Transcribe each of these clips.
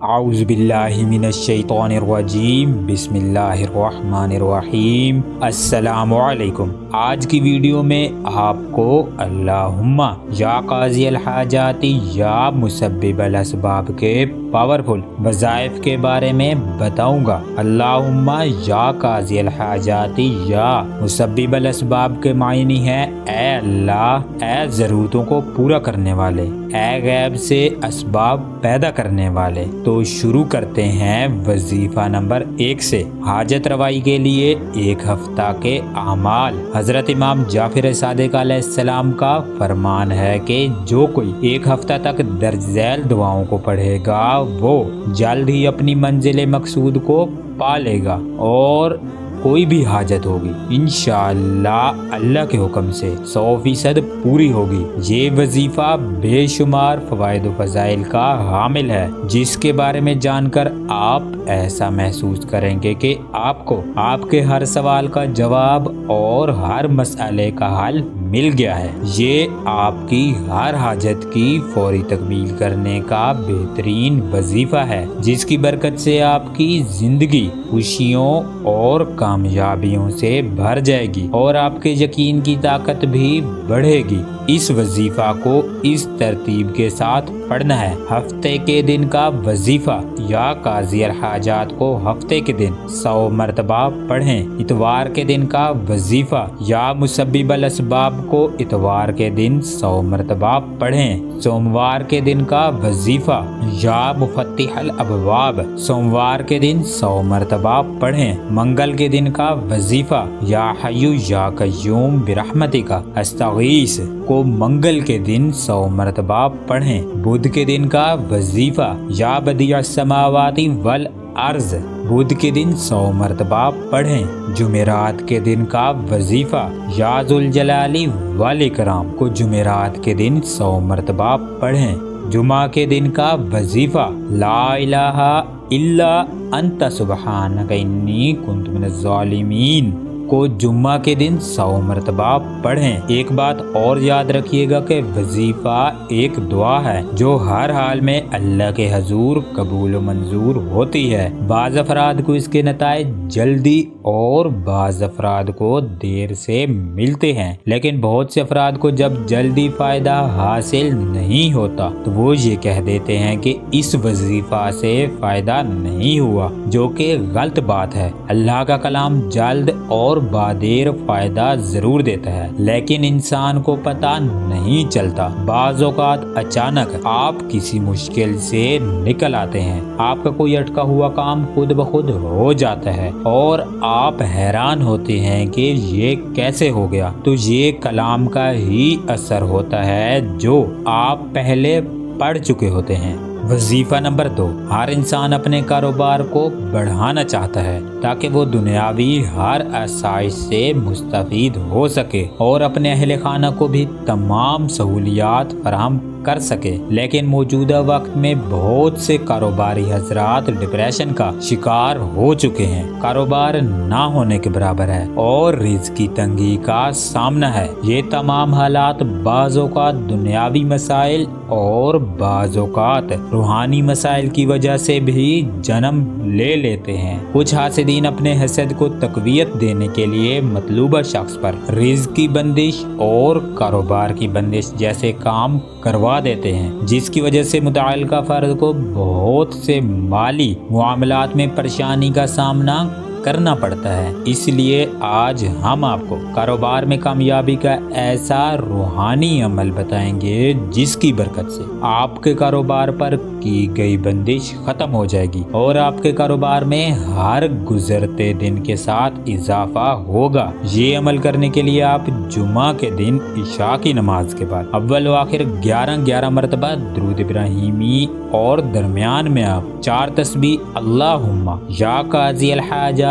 اعوذ باللہ من الشیطان الرجیم بسم اللہ الرحمن الرحیم۔ السلام علیکم۔ آج کی ویڈیو میں آپ کو اللہم یا قاضی الحاجات یا مسبب الاسباب کے پاورفل وظائف کے بارے میں بتاؤں گا۔ اللہم یا قاضی الحاجات یا مسبب الاسباب کے معنی ہے اے اللہ، اے ضرورتوں کو پورا کرنے والے، اے غیب سے اسباب پیدا کرنے والے۔ تو شروع کرتے ہیں وظیفہ نمبر 1 سے۔ حاجت روائی کے لیے ایک ہفتہ کے اعمال۔ حضرت امام جعفر صادق علیہ السلام کا فرمان ہے کہ جو کوئی ایک ہفتہ تک درج ذیل دعاؤں کو پڑھے گا وہ جلد ہی اپنی منزل مقصود کو پا لے گا اور کوئی بھی حاجت ہوگی انشاءاللہ اللہ کے حکم سے 100% پوری ہوگی۔ یہ وظیفہ بے شمار فوائد و فضائل کا حامل ہے، جس کے بارے میں جان کر آپ ایسا محسوس کریں گے کہ آپ کو آپ کے ہر سوال کا جواب اور ہر مسئلے کا حل مل گیا ہے۔ یہ آپ کی ہر حاجت کی فوری تکمیل کرنے کا بہترین وظیفہ ہے، جس کی برکت سے آپ کی زندگی خوشیوں اور کامیابیوں سے بھر جائے گی اور آپ کے یقین کی طاقت بھی بڑھے گی۔ اس وظیفہ کو اس ترتیب کے ساتھ پڑھنا ہے۔ ہفتے کے دن کا وظیفہ یا قاضی الحاجات کو ہفتے کے دن 100 مرتبہ پڑھیں۔ اتوار کے دن کا وظیفہ یا مسبب الاسباب کو اتوار کے دن 100 مرتبہ پڑھیں۔ سوموار کے دن کا وظیفہ یا مفتح الابواب سوموار کے دن 100 مرتبہ پڑھیں۔ منگل کے دن کا وظیفہ یا حی یا قیوم برحمتک استغیث کو منگل کے دن 100 مرتبہ پڑھیں۔ بدھ کے دن کا وظیفہ یا بدیع السماوات والارض بدھ کے دن 100 مرتبہ پڑھیں۔ جمعرات کے دن کا وظیفہ یا ذوالجلال والاکرام کو جمعرات کے دن 100 مرتبہ پڑھیں۔ جمعہ کے دن کا وظیفہ لا الہ الا انت سبحانک انی کنت من الظالمین کو جمعہ کے دن 100 مرتبہ پڑھیں۔ ایک بات اور یاد رکھیے گا کہ وظیفہ ایک دعا ہے جو ہر حال میں اللہ کے حضور قبول و منظور ہوتی ہے۔ بعض افراد کو اس کے نتائج جلدی اور بعض افراد کو دیر سے ملتے ہیں، لیکن بہت سے افراد کو جب جلدی فائدہ حاصل نہیں ہوتا تو وہ یہ کہہ دیتے ہیں کہ اس وظیفہ سے فائدہ نہیں ہوا، جو کہ غلط بات ہے۔ اللہ کا کلام جلد اور بادیر فائدہ ضرور دیتا ہے، لیکن انسان کو پتہ نہیں چلتا۔ بعض اوقات اچانک آپ کسی مشکل سے نکل آتے ہیں، آپ کا کوئی اٹکا ہوا کام خود بخود ہو جاتا ہے اور آپ حیران ہوتے ہیں کہ یہ کیسے ہو گیا۔ تو یہ کلام کا ہی اثر ہوتا ہے جو آپ پہلے پڑھ چکے ہوتے ہیں۔ وظیفہ نمبر 2۔ ہر انسان اپنے کاروبار کو بڑھانا چاہتا ہے تاکہ وہ دنیاوی ہر آسائش سے مستفید ہو سکے اور اپنے اہل خانہ کو بھی تمام سہولیات فراہم کر سکے، لیکن موجودہ وقت میں بہت سے کاروباری حضرات ڈپریشن کا شکار ہو چکے ہیں۔ کاروبار نہ ہونے کے برابر ہے اور رزق کی تنگی کا سامنا ہے۔ یہ تمام حالات بعض اوقات دنیاوی مسائل اور بعض اوقات روحانی مسائل کی وجہ سے بھی جنم لے لیتے ہیں۔ کچھ حاسدین اپنے حسد کو تقویت دینے کے لیے مطلوبہ شخص پر رزق کی بندش اور کاروبار کی بندش جیسے کام کروا دیتے ہیں، جس کی وجہ سے متعلقہ فرد کو بہت سے مالی معاملات میں پریشانی کا سامنا کرنا پڑتا ہے۔ اس لیے آج ہم آپ کو کاروبار میں کامیابی کا ایسا روحانی عمل بتائیں گے جس کی برکت سے آپ کے کاروبار پر کی گئی بندش ختم ہو جائے گی اور آپ کے کاروبار میں ہر گزرتے دن کے ساتھ اضافہ ہوگا۔ یہ عمل کرنے کے لیے آپ جمعہ کے دن عشاء کی نماز کے بعد اول و آخر 11 مرتبہ درود ابراہیمی اور درمیان میں آپ 4 تسبیح اللہم یا قاضی الحاجات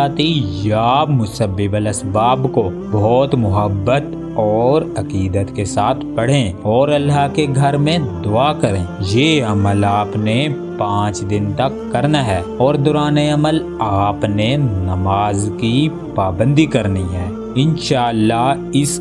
یا مسبب الاسباب کو بہت محبت اور عقیدت کے ساتھ پڑھیں اور اللہ کے گھر میں دعا کریں۔ یہ عمل آپ نے 5 دن تک کرنا ہے اور دوران عمل آپ نے نماز کی پابندی کرنی ہے۔ انشاءاللہ اس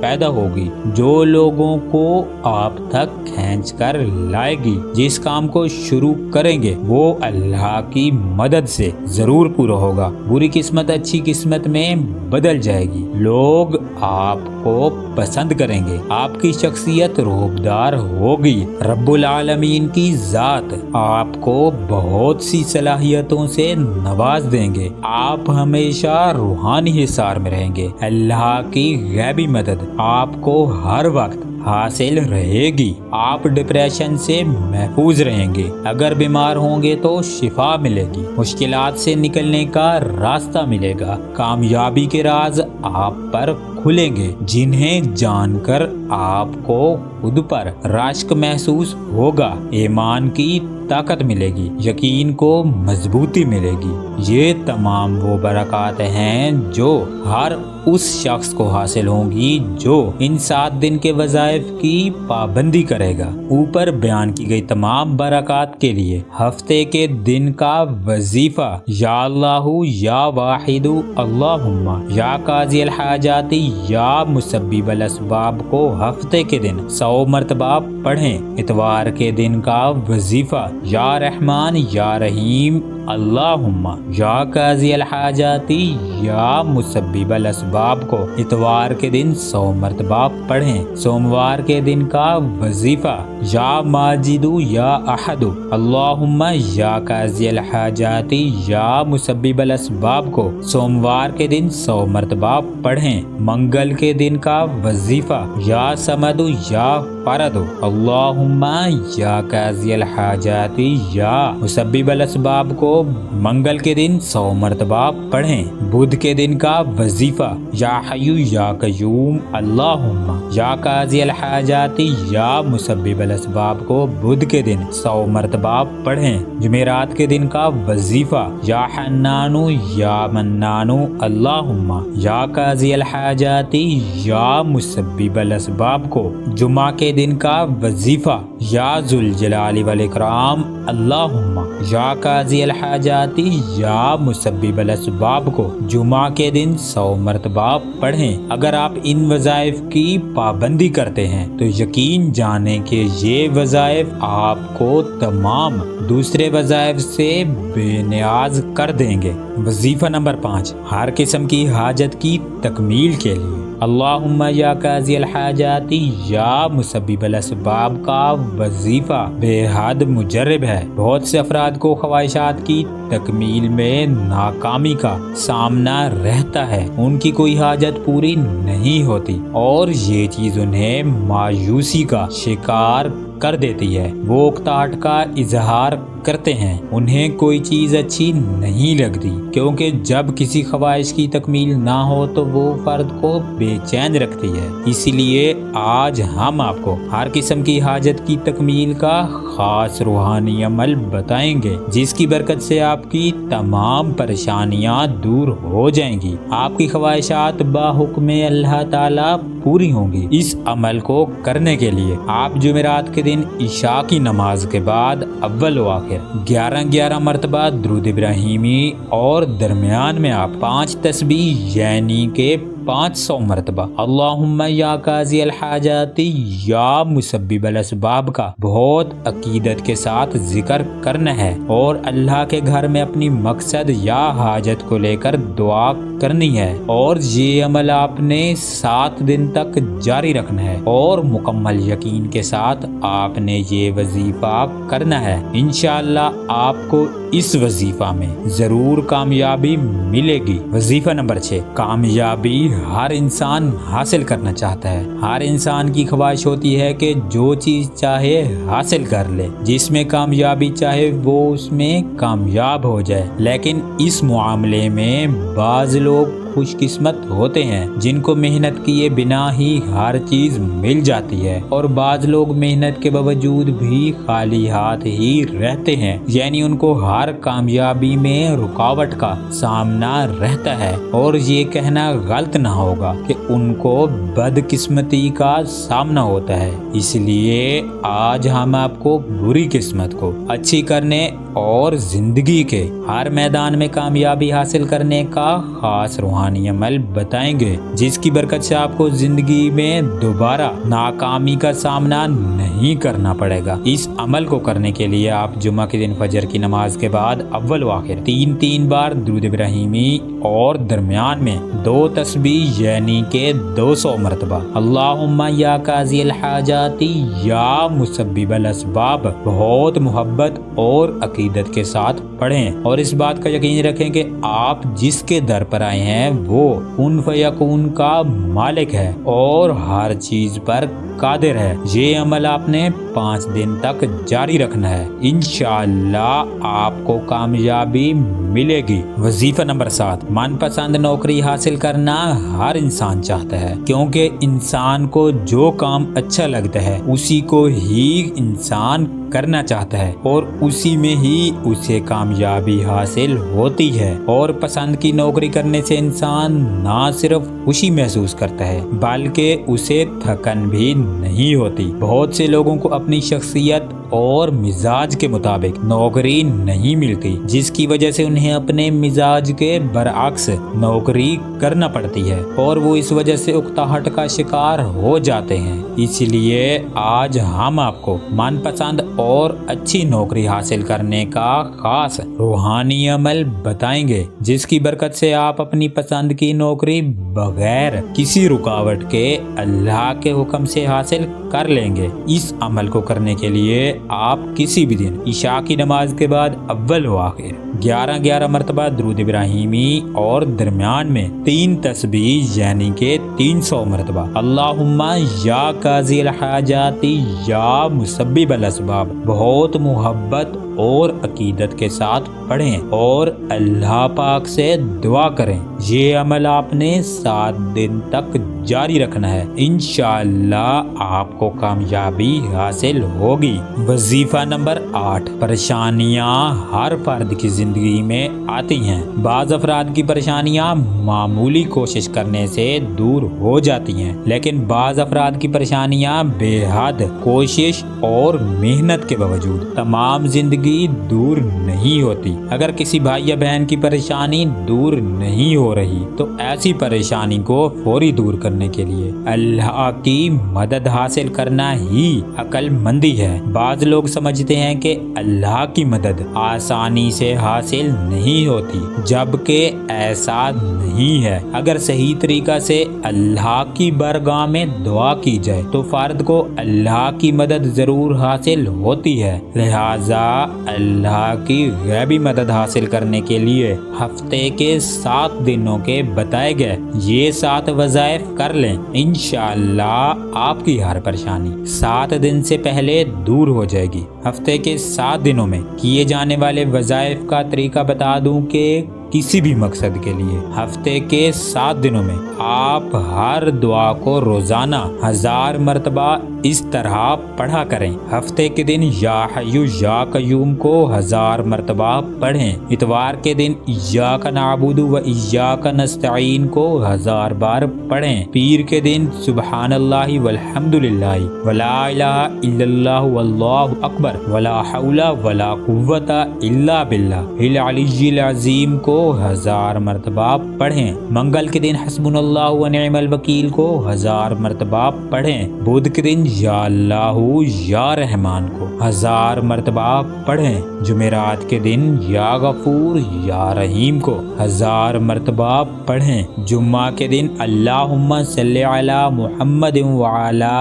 پیدا ہوگی جو لوگوں کو آپ تک کھینچ کر لائے گی۔ جس کام کو شروع کریں گے وہ اللہ کی مدد سے ضرور پورا ہوگا۔ بری قسمت اچھی قسمت میں بدل جائے گی، لوگ آپ کو پسند کریں گے، آپ کی شخصیت روبدار ہوگی، رب العالمین کی ذات آپ کو بہت سی صلاحیتوں سے نواز دیں گے، آپ ہمیشہ روحانی حصار میں رہیں گے، اللہ کی غیبی مدد آپ کو ہر وقت حاصل رہے گی، آپ ڈپریشن سے محفوظ رہیں گے، اگر بیمار ہوں گے تو شفا ملے گی، مشکلات سے نکلنے کا راستہ ملے گا، کامیابی کے راز آپ پر کھلیں گے جنہیں جان کر آپ کو خود پر رشک محسوس ہوگا، ایمان کی طاقت ملے گی، یقین کو مضبوطی ملے گی۔ یہ تمام وہ برکات ہیں جو ہر اس شخص کو حاصل ہوں گی جو ان 7 دن کے وظائف کی پابندی کرے گا۔ اوپر بیان کی گئی تمام برکات کے لیے ہفتے کے دن کا وظیفہ یا اللہ یا واحد اللہم یا قاضی الحاجات یا مسبب الاسباب کو ہفتے کے دن 100 مرتبہ پڑھیں۔ اتوار کے دن کا وظیفہ یا رحمان یا رحیم اللہم یا قاضی الحاجات یا مسبب الاسباب کو اتوار کے دن 100 مرتبہ پڑھیں۔ سوموار کے دن کا وظیفہ یا ماجد یا احد اللہم یا قاضی الحاجات یا مسبب الاسباب کو سوموار کے دن 100 مرتبہ پڑھیں۔ منگل کے دن کا وظیفہ یا سمد یا فرد اللہم یا قاضی الحاجات یا مسبب الاسباب کو منگل کے دن 100 مرتبہ پڑھیں۔ بدھ کے دن کا وظیفہ یا حی یا قیوم اللہم یا قاضی الحاجات یا مسبب الاسباب کو بدھ کے دن 100 مرتبہ پڑھیں۔ جمعرات کے دن کا وظیفہ یا حنان یا منان اللہم یا قاضی الحاجات یا مسبب الاسباب کو جمعہ کے دن کا وظیفہ یا ذوالجلال والاکرام اللہم یا قاضی الحاجات یا مسبب الاسباب کو جمعہ کے دن 100 مرتبہ پڑھیں۔ اگر آپ ان وظائف کی پابندی کرتے ہیں تو یقین جانیں کہ یہ وظائف آپ کو تمام دوسرے وظائف سے بے نیاز کر دیں گے۔ وظیفہ نمبر 5، ہر قسم کی حاجت کی تکمیل کے لیے اللہم یا قاضی الحاجات یا مسبب الاسباب کا وظیفہ بے حد مجرب ہے۔ بہت سے افراد کو خواہشات کی تکمیل میں ناکامی کا سامنا رہتا ہے، ان کی کوئی حاجت پوری نہیں ہوتی اور یہ چیز انہیں مایوسی کا شکار کر دیتی ہے۔ وہ اکتاہٹ کا اظہار کرتے ہیں، انہیں کوئی چیز اچھی نہیں لگتی کیونکہ جب کسی خواہش کی تکمیل نہ ہو تو وہ فرد کو بے چین رکھتی ہے۔ اسی لیے آج ہم آپ کو ہر قسم کی حاجت کی تکمیل کا خاص روحانی عمل بتائیں گے جس کی برکت سے آپ کی تمام پریشانیاں دور ہو جائیں گی، آپ کی خواہشات باحکم اللہ تعالی پوری ہوں گی۔ اس عمل کو کرنے کے لیے آپ جمعرات کے دن عشاء کی نماز کے بعد اول و آخر 11 مرتبہ درود ابراہیمی اور درمیان میں آپ 5 تسبیح یعنی کہ 500 مرتبہ اللہم یا قاضی الحاجات یا مسبب الاسباب کا بہت عقیدت کے ساتھ ذکر کرنا ہے اور اللہ کے گھر میں اپنی مقصد یا حاجت کو لے کر دعا کرنی ہے، اور یہ عمل آپ نے 7 دن تک جاری رکھنا ہے اور مکمل یقین کے ساتھ آپ نے یہ وظیفہ کرنا ہے۔ انشاءاللہ آپ کو اس وظیفہ میں ضرور کامیابی ملے گی۔ وظیفہ نمبر 6، کامیابی ہر انسان حاصل کرنا چاہتا ہے۔ ہر انسان کی خواہش ہوتی ہے کہ جو چیز چاہے حاصل کر لے، جس میں کامیابی چاہے وہ اس میں کامیاب ہو جائے، لیکن اس معاملے میں بعض لوگ خوش قسمت ہوتے ہیں جن کو محنت کیے بنا ہی ہر چیز مل جاتی ہے، اور بعض لوگ محنت کے باوجود بھی خالی ہاتھ ہی رہتے ہیں، یعنی ان کو ہر کامیابی میں رکاوٹ کا سامنا رہتا ہے، اور یہ کہنا غلط نہ ہوگا کہ ان کو بد قسمتی کا سامنا ہوتا ہے۔ اس لیے آج ہم آپ کو بری قسمت کو اچھی کرنے اور زندگی کے ہر میدان میں کامیابی حاصل کرنے کا خاص روحانی عمل بتائیں گے، جس کی برکت سے آپ کو زندگی میں دوبارہ ناکامی کا سامنا نہیں کرنا پڑے گا۔ اس عمل کو کرنے کے لیے آپ جمعہ کے دن فجر کی نماز کے بعد اول و آخر 3 بار درود ابراہیمی اور درمیان میں 2 تسبیح یعنی کہ 200 مرتبہ اللہم یا قاضی الحاجات یا مسبب الاسباب بہت محبت اور عقیدت کے ساتھ پڑھیں، اور اس بات کا یقین رکھیں کہ آپ جس کے در پر آئے ہیں وہ کن فیکون کا مالک ہے اور ہر چیز پر قادر ہے۔ یہ عمل آپ نے 5 دن تک جاری رکھنا ہے، انشاءاللہ آپ کو کامیابی ملے گی۔ وظیفہ نمبر 7، من پسند نوکری حاصل کرنا ہر انسان چاہتا ہے، کیونکہ انسان کو جو کام اچھا لگتا ہے اسی کو ہی انسان کرنا چاہتا ہے اور اسی میں ہی اسے کامیابی حاصل ہوتی ہے، اور پسند کی نوکری کرنے سے انسان نہ صرف خوشی محسوس کرتا ہے بلکہ اسے تھکن بھی نہیں ہوتی۔ بہت سے لوگوں کو اپنی شخصیت اور مزاج کے مطابق نوکری نہیں ملتی، جس کی وجہ سے انہیں اپنے مزاج کے برعکس نوکری کرنا پڑتی ہے اور وہ اس وجہ سے اکتاہٹ کا شکار ہو جاتے ہیں۔ اس لیے آج ہم آپ کو من پسند اور اچھی نوکری حاصل کرنے کا خاص روحانی عمل بتائیں گے، جس کی برکت سے آپ اپنی پسند کی نوکری بغیر کسی رکاوٹ کے اللہ کے حکم سے حاصل کر لیں گے۔ اس عمل کو کرنے کے لیے آپ کسی بھی دن عشاء کی نماز کے بعد اول و آخر 11 مرتبہ درود ابراہیمی اور درمیان میں 3 تسبیح یعنی کہ 300 مرتبہ اللہم یا قاضی الحاجات یا مسبب الاسباب بہت محبت اور عقیدت کے ساتھ پڑھیں اور اللہ پاک سے دعا کریں۔ یہ عمل آپ نے 7 دن تک جاری رکھنا ہے، انشاءاللہ آپ کو کامیابی حاصل ہوگی۔ وظیفہ نمبر 8، پریشانیاں ہر فرد کی زندگی میں آتی ہیں۔ بعض افراد کی پریشانیاں معمولی کوشش کرنے سے دور ہو جاتی ہیں، لیکن بعض افراد کی پریشانیاں بے حد کوشش اور محنت کے باوجود تمام زندگی دور نہیں ہوتی۔ اگر کسی بھائی یا بہن کی پریشانی دور نہیں ہو رہی تو ایسی پریشانی کو فوری دور کرنے کے لیے اللہ کی مدد حاصل کرنا ہی عقل مندی ہے۔ بعض لوگ سمجھتے ہیں کہ اللہ کی مدد آسانی سے حاصل نہیں ہوتی، جبکہ ایسا نہیں ہے۔ اگر صحیح طریقہ سے اللہ کی بارگاہ میں دعا کی جائے تو فرد کو اللہ کی مدد ضرور حاصل ہوتی ہے۔ لہٰذا اللہ کی غیبی مدد حاصل کرنے کے لیے ہفتے کے 7 دنوں کے بتائے گئے یہ 7 وظائف کر لیں، انشاءاللہ آپ کی ہر پریشانی 7 دن سے پہلے دور ہو جائے گی۔ ہفتے کے 7 دنوں میں کیے جانے والے وظائف کا طریقہ بتا دوں کہ کسی بھی مقصد کے لیے ہفتے کے 7 دنوں میں آپ ہر دعا کو روزانہ 1000 مرتبہ اس طرح پڑھا کریں۔ ہفتے کے دن یا حی یا قیوم کو 1000 مرتبہ پڑھیں۔ اتوار کے دن ایاک نعبد و ایاک نستعین کو 1000 بار پڑھیں۔ پیر کے دن سبحان اللہ والحمد للہ ولا الہ الا اللہ واللہ اکبر ولا حول ولا قوت الا باللہ العلی العظیم کو 1000 مرتبہ پڑھیں۔ منگل کے دن حسبنا اللہ و نعم الوکیل کو 1000 مرتبہ پڑھیں۔ بدھ کے دن یا اللہ یا رحمان کو 1000 مرتبہ پڑھیں۔ جمعرات کے دن یا غفور یا رحیم کو 1000 مرتبہ پڑھیں۔ جمعہ کے دن اللہم صلی علی محمد وعلی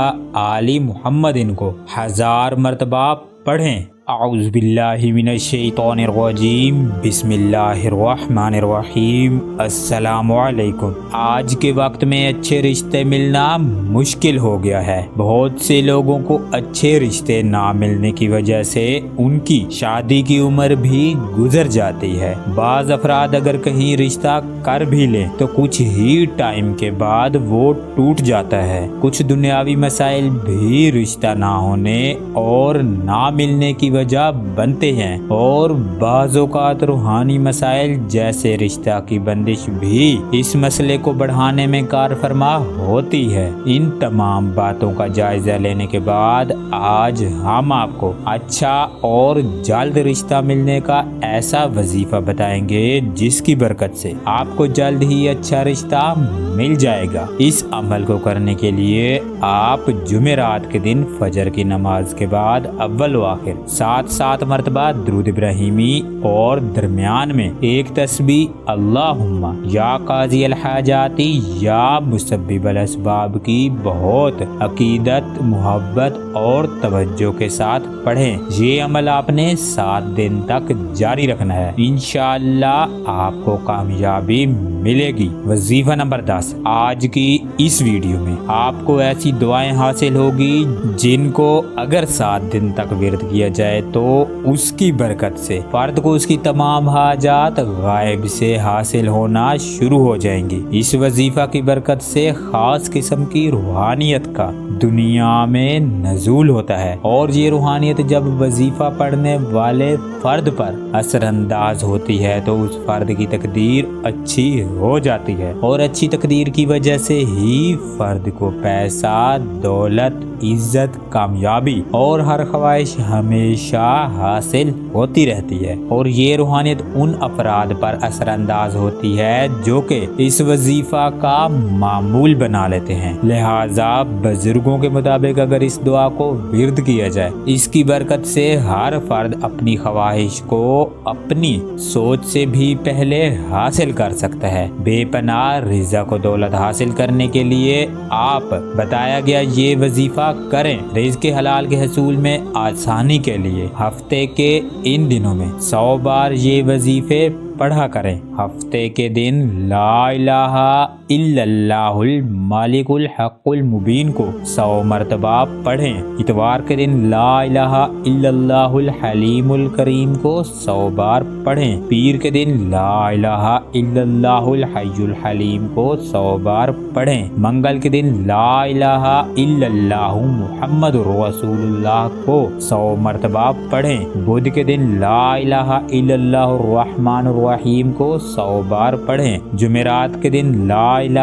آل محمد کو 1000 مرتبہ پڑھیں۔ اعوذ باللہ من الشیطان الرجیم، بسم اللہ الرحمن الرحیم۔ السلام علیکم۔ آج کے وقت میں اچھے رشتے ملنا مشکل ہو گیا ہے۔ بہت سے لوگوں کو اچھے رشتے نہ ملنے کی وجہ سے ان کی شادی کی عمر بھی گزر جاتی ہے۔ بعض افراد اگر کہیں رشتہ کر بھی لیں تو کچھ ہی ٹائم کے بعد وہ ٹوٹ جاتا ہے۔ کچھ دنیاوی مسائل بھی رشتہ نہ ہونے اور نہ ملنے کی وجہ بنتے ہیں، اور بعض اوقات روحانی مسائل جیسے رشتہ کی بندش بھی اس مسئلے کو بڑھانے میں کار فرما ہوتی ہے۔ ان تمام باتوں کا جائزہ لینے کے بعد آج ہم آپ کو اچھا اور جلد رشتہ ملنے کا ایسا وظیفہ بتائیں گے جس کی برکت سے آپ کو جلد ہی اچھا رشتہ مل جائے گا۔ اس عمل کو کرنے کے لیے آپ جمعرات کے دن فجر کی نماز کے بعد اول و آخر 7 مرتبہ درود ابراہیمی اور درمیان میں ایک تسبیح اللہم یا قاضی الحاجاتی یا مسبب الاسباب کی بہت عقیدت، محبت اور توجہ کے ساتھ پڑھیں۔ یہ عمل آپ نے 7 دن تک جاری رکھنا ہے، انشاءاللہ آپ کو کامیابی ملے گی۔ وظیفہ نمبر 10، آج کی اس ویڈیو میں آپ کو ایسی دعائیں حاصل ہوگی جن کو اگر 7 دن تک ورد کیا جائے تو اس کی برکت سے فرد کو اس کی تمام حاجات غائب سے حاصل ہونا شروع ہو جائیں گی۔ اس وظیفہ کی برکت سے خاص قسم کی روحانیت کا دنیا میں نزول ہوتا ہے، اور یہ روحانیت جب وظیفہ پڑھنے والے فرد پر اثر انداز ہوتی ہے تو اس فرد کی تقدیر اچھی ہو جاتی ہے، اور اچھی تقدیر کی وجہ سے ہی فرد کو پیسہ، دولت، عزت، کامیابی اور ہر خواہش ہمیشہ حاصل ہوتی رہتی ہے۔ اور یہ روحانیت ان افراد پر اثر انداز ہوتی ہے جو کہ اس وظیفہ کا معمول بنا لیتے ہیں۔ لہٰذا بزرگوں کے مطابق اگر اس دعا کو ورد کیا جائے، اس کی برکت سے ہر فرد اپنی خواہش کو اپنی سوچ سے بھی پہلے حاصل کر سکتا ہے۔ بے پناہ رزق و دولت حاصل کرنے کے لیے آپ بتایا گیا یہ وظیفہ کریں۔ رزق حلال کے حصول میں آسانی کے لیے ہفتے کے ان دنوں میں 100 بار یہ وظیفے پڑھا کریں۔ ہفتے کے دن لا الہ الا اللہ المالک الحق المبین کو 100 مرتبہ پڑھیں۔ اتوار کے دن لا الہ الا اللہ الحلیم الکریم کو 100 بار پڑھیں۔ پیر کے دن لا الہ الا اللہ الحی الحلیم کو 100 بار پڑھیں۔ منگل کے دن لا الہ الا اللہ محمد رسول اللہ کو 100 مرتبہ پڑھیں۔ بدھ کے دن لا الہ الا اللہ الرحمن الرحیم کو 100 بار پڑھیں۔ جمعرات کے دن لا الہ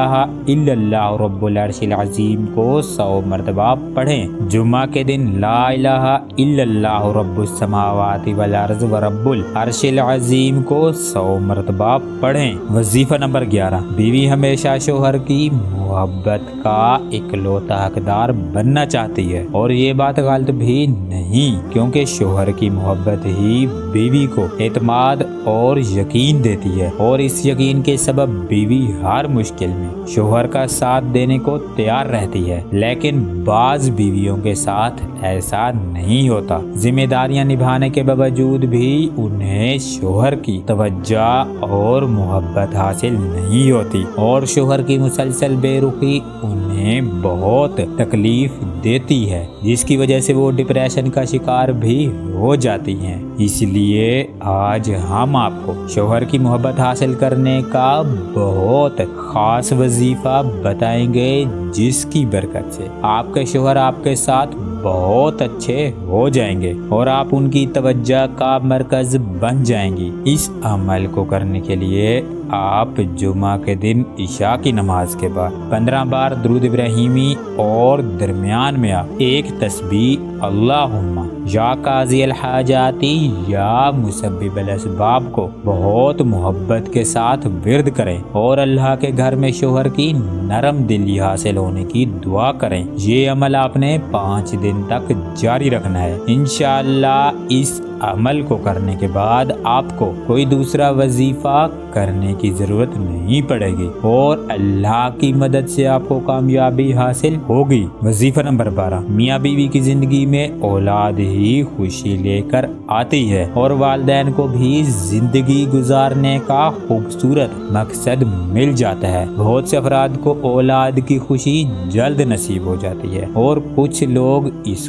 الا اللہ رب العرش العظیم کو 100 مرتبہ پڑھیں۔ جمعہ کے دن لا الہ الا اللہ رب السماوات والارض ورب العرش العظیم کو 100 مرتبہ پڑھیں۔ وظیفہ نمبر 11، بیوی ہمیشہ شوہر کی محبت کا اکلوتا حقدار بننا چاہتی ہے، اور یہ بات غلط بھی نہیں، کیونکہ شوہر کی محبت ہی بیوی کو اعتماد اور یقین دیتی ہے، اور اس یقین کے سبب بیوی ہر مشکل میں شوہر کا ساتھ دینے کو تیار رہتی ہے۔ لیکن بعض بیویوں کے ساتھ ایسا نہیں ہوتا، ذمہ داریاں نبھانے کے باوجود بھی انہیں شوہر کی توجہ اور محبت حاصل نہیں ہوتی، اور شوہر کی مسلسل بے رخی انہیں بہت تکلیف دیتی ہے، جس کی وجہ سے وہ ڈپریشن کا شکار بھی ہو جاتی ہیں۔ اس لیے آج ہم آپ کو شوہر کی محبت حاصل کرنے کا بہت خاص وظیفہ بتائیں گے جس کی برکت سے آپ کے شوہر آپ کے ساتھ بہت اچھے ہو جائیں گے اور آپ ان کی توجہ کا مرکز بن جائیں گی۔ اس عمل کو کرنے کے لیے آپ جمعہ کے دن عشاء کی نماز کے بعد 15 بار درود ابراہیمی اور درمیان میں آپ ایک تسبیح اللہم یا قاضی الحاجاتی یا مسبب الاسباب کو بہت محبت کے ساتھ ورد کریں، اور اللہ کے گھر میں شوہر کی نرم دلی حاصل ہونے کی دعا کریں۔ یہ عمل آپ نے 5 دن تک جاری رکھنا ہے۔ انشاءاللہ اس عمل کو کرنے کے بعد آپ کو کوئی دوسرا وظیفہ کرنے کی ضرورت نہیں پڑے گی، اور اللہ کی مدد سے آپ کو کامیابی حاصل ہوگی۔ وظیفہ نمبر 12، میاں بیوی کی زندگی میں اولاد ہی خوشی لے کر آتی ہے، اور والدین کو بھی زندگی گزارنے کا خوبصورت مقصد مل جاتا ہے۔ بہت سے افراد کو اولاد کی خوشی جلد نصیب ہو جاتی ہے، اور کچھ لوگ اس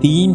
3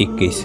21।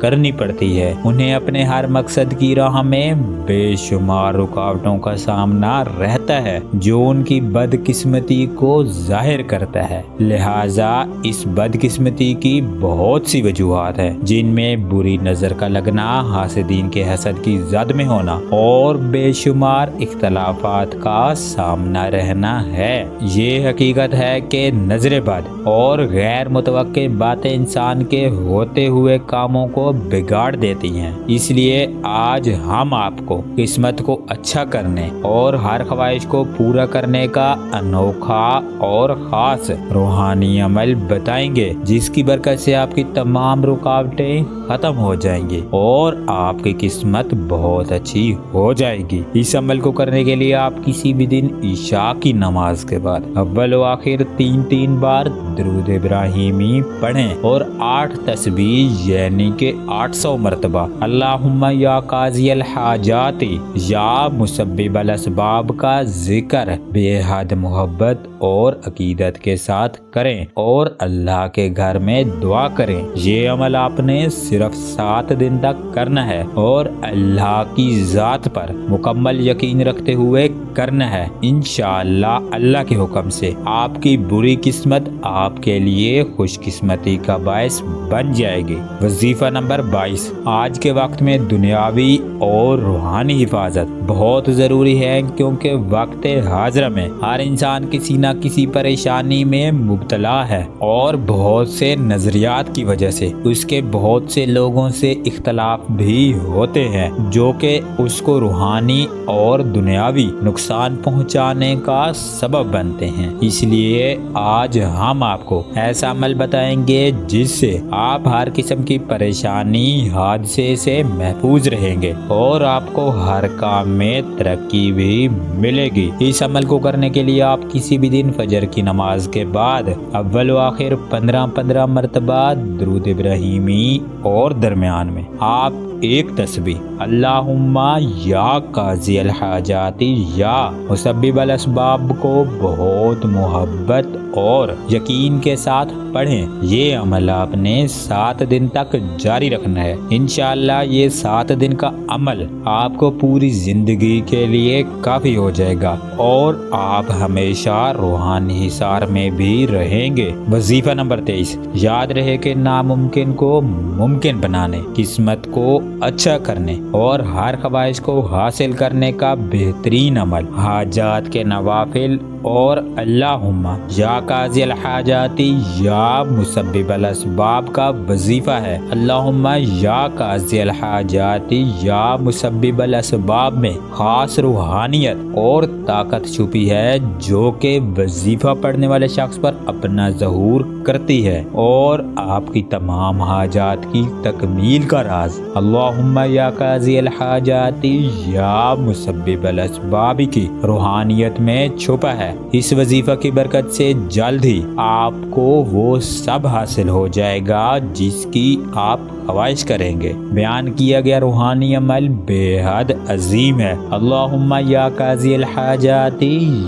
کرنی پڑتی ہے۔ انہیں اپنے ہر مقصد کی راہ میں بے شمار رکاوٹوں کا سامنا رہتا ہے جو ان کی بدقسمتی کو ظاہر کرتا ہے۔ لہٰذا اس بدقسمتی کی بہت سی وجوہات ہیں، جن میں بری نظر کا لگنا، حاسدین کے حسد کی زد میں ہونا اور بے شمار اختلافات کا سامنا رہنا ہے۔ یہ حقیقت ہے کہ نظر بد اور غیر متوقع باتیں انسان کے ہوتے ہوئے کاموں کو بگاڑ دیتی ہیں۔ اس لیے آج ہم آپ کو قسمت کو اچھا کرنے اور ہر خواہش کو پورا کرنے کا انوکھا اور خاص روحانی عمل بتائیں گے، جس کی برکت سے آپ کی تمام رکاوٹیں ختم ہو جائیں گی اور آپ کی قسمت بہت اچھی ہو جائے گی۔ اس عمل کو کرنے کے لیے آپ کسی بھی دن عشاء کی نماز کے بعد اول و آخر 3 بار درود ابراہیمی پڑھیں اور 8 تسبیح یعنی کہ 800 مرتبہ اللہم یا قاضی الحاجات یا مسبب الاسباب کا ذکر بے حد محبت اور عقیدت کے ساتھ کریں اور اللہ کے گھر میں دعا کریں۔ یہ عمل آپ نے صرف 7 دن تک کرنا ہے اور اللہ کی ذات پر مکمل یقین رکھتے ہوئے کرنا ہے۔ انشاءاللہ اللہ کے حکم سے آپ کی بری قسمت آپ کے لیے خوش قسمتی کا باعث بن جائے گی۔ وظیفہ نمبر 22۔ آج کے وقت میں دنیاوی اور روحانی حفاظت بہت ضروری ہے، کیونکہ وقت حاضر میں ہر انسان کسی نہ کسی پریشانی میں مبتلا ہے اور بہت سے نظریات کی وجہ سے اس کے بہت سے لوگوں سے اختلاف بھی ہوتے ہیں جو کہ اس کو روحانی اور دنیاوی نقصان پہنچانے کا سبب بنتے ہیں۔ اس لیے آج ہم آپ کو ایسا عمل بتائیں گے جس سے آپ ہر قسم کی پریشانی حادثے سے محفوظ رہیں گے اور آپ کو ہر کام میں ترقی بھی ملے گی۔ اس عمل کو کرنے کے لیے آپ کسی بھی دن فجر کی نماز کے بعد اول و آخر 15 مرتبہ درود ابراہیمی اور درمیان میں آپ 1 تسبیح اللہم یا قاضی الحاجات یا مسبب الاسباب کو بہت محبت اور یقین کے ساتھ پڑھیں۔ یہ عمل آپ نے 7 دن تک جاری رکھنا ہے۔ انشاءاللہ یہ 7 دن کا عمل آپ کو پوری زندگی کے لیے کافی ہو جائے گا اور آپ ہمیشہ روحانی حصار میں بھی رہیں گے۔ وظیفہ نمبر 23۔ یاد رہے کہ ناممکن کو ممکن بنانے، قسمت کو اچھا کرنے اور ہر خواہش کو حاصل کرنے کا بہترین عمل حاجات کے نوافل اور اللہم یا قاضی الحاجات یا مسبب الاسباب کا وظیفہ ہے۔ اللہم یا قاضی الحاجات یا مسبب الاسباب میں خاص روحانیت اور طاقت چھپی ہے جو کہ وظیفہ پڑھنے والے شخص پر اپنا ظہور کرتی ہے اور آپ کی تمام حاجات کی تکمیل کا راز اللہم یا قاضی الحاجات یا مسبب الاسباب کی روحانیت میں چھپا ہے۔ اس وظیفہ کی برکت سے جلد ہی آپ کو وہ سب حاصل ہو جائے گا جس کی آپ خواہش کریں گے۔ بیان کیا گیا روحانی عمل بے حد عظیم ہے۔ اللہم یا قاضی الحاجات